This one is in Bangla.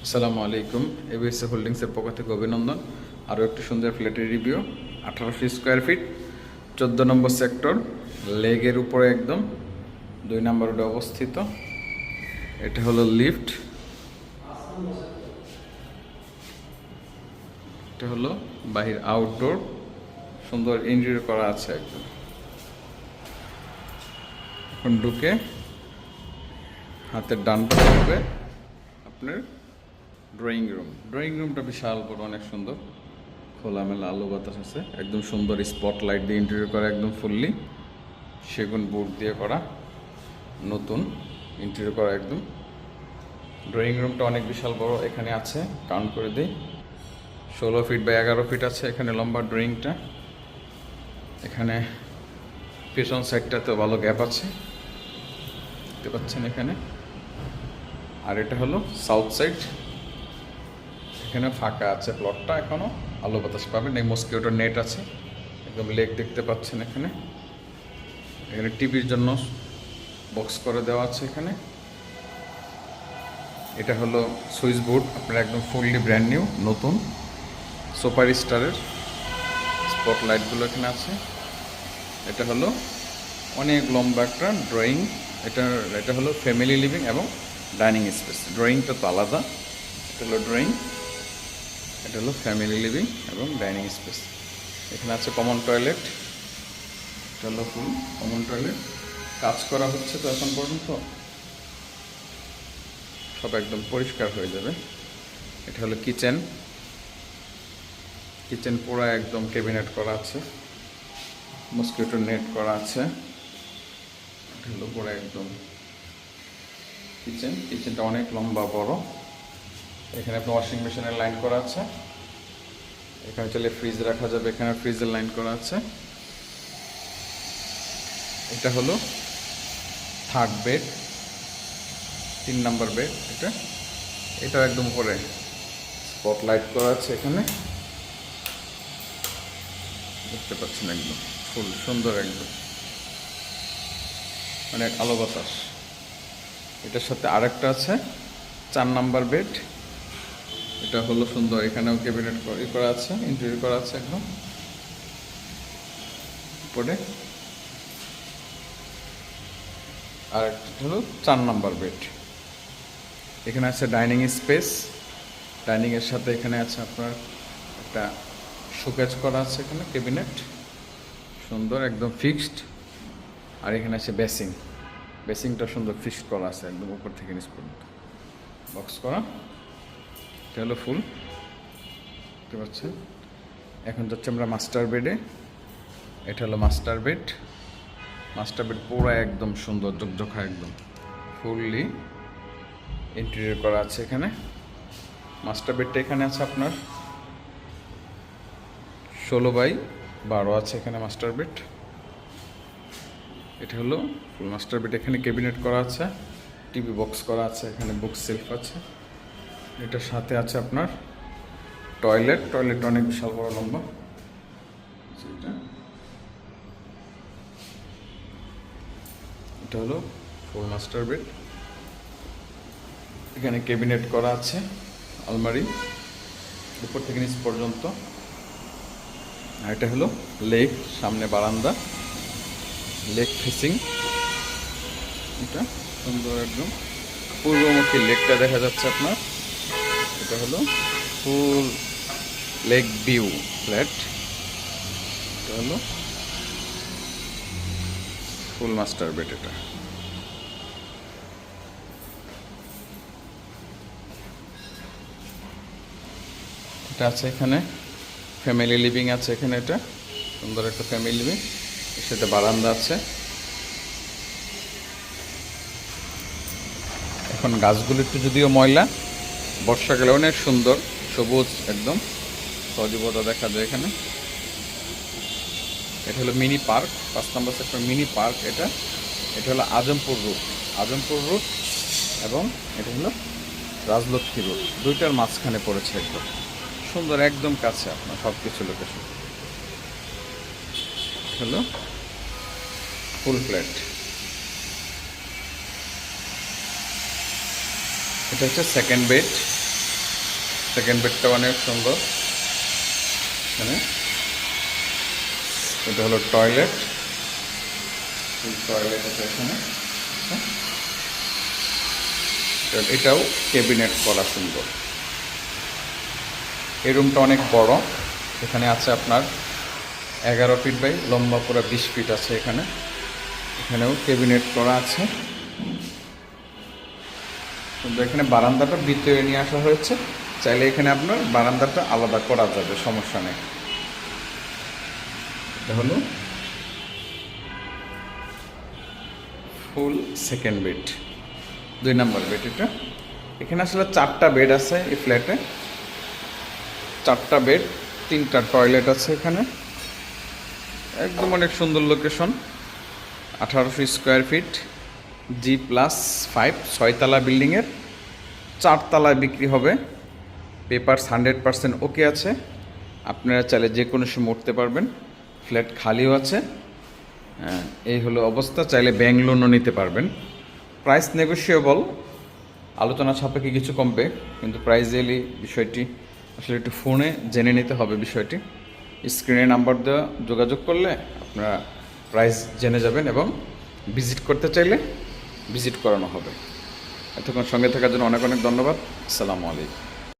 আসসালামু আলাইকুম। এবিএস হোল্ডিংসের পক্ষ থেকে অভিনন্দন। আরও একটি সুন্দর ফ্ল্যাটের রিভিউ। 1800 স্কোয়ার ফিট, 14 নম্বর সেক্টর, লেগের উপরে একদম 2 নম্বর রোডে অবস্থিত। এটা হলো লিফট, এটা হলো বাহির আউটডোর, সুন্দর ইন্টেরিয়র করা আছে একদম। এখন ঢুকে হাতের ডান পাশে হবে আপনার ড্রয়িং রুমটা বিশাল বড়, অনেক সুন্দর, খোলামেলা আলো বাতাস আছে, একদম সুন্দর স্পটলাইট দিয়ে ইন্টেরিয়র করা, একদম ফুললি সেগুন বোর্ড দিয়ে করা, নতুন ইন্টেরিয়র করা একদম। ড্রয়িং রুমটা অনেক বিশাল বড়, এখানে আছে কাউন্ট করে দিই 16 ফিট বা 11 ফিট আছে এখানে লম্বা ড্রয়িংটা। এখানে পেছন সাইডটাতে ভালো গ্যাপ আছে, দেখতে পাচ্ছেন এখানে। আর এটা হলো সাউথ সাইড, এখানে ফাঁকা আছে প্লটটা, এখনও আলো বাতাস পাবেন। এই মস্কিউটোর নেট আছে, একদম লেক দেখতে পাচ্ছেন এখানে। এখানে টিভির জন্য বক্স করে দেওয়া আছে এখানে। এটা হলো সুইচ বোর্ড, আপনার একদম ফুললি ব্র্যান্ড নিউ নতুন সুপার স্টারের স্পটলাইটগুলো এখানে আছে। এটা হলো অনেক লম্বা একটা ড্রয়িং, এটা হলো ফ্যামিলি লিভিং এবং ডাইনিং স্পেস। ড্রয়িংটা তো আলাদা, এটা হলো ড্রয়িং, এটা হলো ফ্যামিলি লিভিং এবং ডাইনিং স্পেস। এখানে আছে কমন টয়লেট, এটা হলো ফুল কমন টয়লেট। কাজ করা হচ্ছে তো এখন পর্যন্ত, সব একদম পরিষ্কার হয়ে যাবে। এটা হলো কিচেন পুরো একদম ক্যাবিনেট করা আছে, মস্কিটো নেট করা আছে। এটা হলো পুরো একদম কিচেনটা অনেক লম্বা বড়। এখানে আপনার ওয়াশিং মেশিনের লাইন করা আছে, এখানে চলে ফ্রিজ রাখা যাবে, এখানে ফ্রিজের লাইন করা আছে। এটা হলো থার্ড বেড, 3 নম্বর বেড। এটা একদম উপরে স্পটলাইট করা আছে এখানে, দেখতে পাচ্ছেন একদম ফুল সুন্দর, একদম অনেক আলো বাতাস। এটার সাথে আরেকটা আছে 4 নম্বর বেড, এটা হলো সুন্দর, এখানেও ক্যাবিনেট করা আছে, ইন্টেরিয়র করা আছে একদম উপরে। আর একটা হলো 4 নম্বর বেড। এখানে আছে ডাইনিং স্পেস, ডাইনিংয়ের সাথে এখানে আছে আপনার একটা শোকেজ করা আছে, এখানে ক্যাবিনেট সুন্দর একদম ফিক্সড। আর এখানে আছে বেসিংটা সুন্দর ফিক্সড করা আছে একদম উপর থেকে নিচ পর্যন্ত বক্স করা। এটা হলো ফুল, দেখতে পাচ্ছেন। এখন যাচ্ছে আমরা মাস্টার বেডে। এটা হলো মাস্টার বেড পুরো একদম সুন্দর ঝকঝকা, একদম ফুললি ইন্টেরিয়র করা আছে এখানে। মাস্টার বেডটা এখানে আছে আপনার 16x12 আছে এখানে মাস্টার বেড। এটা হলো ফুল মাস্টার বেড, এখানে ক্যাবিনেট করা আছে, টিভি বক্স করা আছে, এখানে বুক সেলফ আছে। এটার সাথে আছে আপনার টয়লেট অনেক বিশাল বড় লম্বা। এটা হলো ফুল মাস্টার বেড, এখানে ক্যাবিনেট করা আছে, আলমারি উপর থেকে নিচ পর্যন্ত। আর এটা হলো লেক, সামনে বারান্দা, লেক ফেসিং। এটা সুন্দর একদম পূর্বমুখী লেকটা দেখা যাচ্ছে আপনার। এটা হলো ফুল লেক ভিউ ফ্ল্যাট, এটা হলো ফুল মাস্টার বেড। এটা আছে এখানে ফ্যামিলি লিভিং আছে এখানে, এটা সুন্দর একটা ফ্যামিলি লিভিং, এর সাথে বারান্দা আছে। এখন গাছগুলো একটু যদিও ময়লা, বর্ষাকালে অনেক সুন্দর সবুজ একদম সজীবতা দেখা যায় এখানে। এটা হলো মিনি পার্ক, 5 নম্বর সেক্টর মিনি পার্ক। এটা হলো আজমপুর রুট এবং এটা হলো রাজলক্ষ্মী রুট, দুইটার মাঝখানে পড়েছে একদম সুন্দর, একদম কাছে আপনার সব কিছু লোকেশন। হলো ফুল ফ্ল্যাট। এটা হচ্ছে সেকেন্ড বেড, সেকেন্ড বেডটা অনেক সুন্দর। এখানে এটা হলো টয়লেট, টয়লেট আছে এখানে। এটাও ক্যাবিনেট করা সুন্দর। এই রুমটা অনেক বড়। এখানে আছে আপনার 11 ফিট বাই লম্বা পুরো 20 ফিট আছে এখানে। এখানেও ক্যাবিনেট করা আছে। কিন্তু এখানে বারান্দাটা ভিতরে নিয়ে আসা হয়েছে, চাইলে এখানে আপনার বারান্দাটা আলাদা করা যাবে, সমস্যা নেই। এটা হলো ফুল সেকেন্ড বেড, 2 নাম্বার বেড এটা। এখানে আসলে 4টা বেড আছে এই ফ্ল্যাটে, 4টা বেড, 3টা টয়লেট আছে এখানে। একদম অনেক সুন্দর লোকেশন। 1800 স্কোয়ার ফিট, G+5, 6তলা বিল্ডিংয়ের 4 তলায় বিক্রি হবে। পেপারস 100% ওকে আছে। আপনারা চাইলে যে কোনো সময় উঠতে পারবেন। ফ্ল্যাট খালিও আছে। এই হলো অবস্থা। চাইলে ব্যাংক লোনও নিতে পারবেন। প্রাইস নেগোশিয়েবল, আলোচনা সাপেক্ষে কিছু কমবে, কিন্তু প্রাইজেলি বিষয়টি আসলে একটু ফোনে জেনে নিতে হবে। বিষয়টি স্ক্রিনে নাম্বার দেওয়া, যোগাযোগ করলে আপনারা প্রাইস জেনে যাবেন এবং ভিজিট করতে চাইলে ভিজিট করানো হবে। এতক্ষণ সঙ্গে থাকার জন্য অনেক অনেক ধন্যবাদ। আসসালামু আলাইকুম।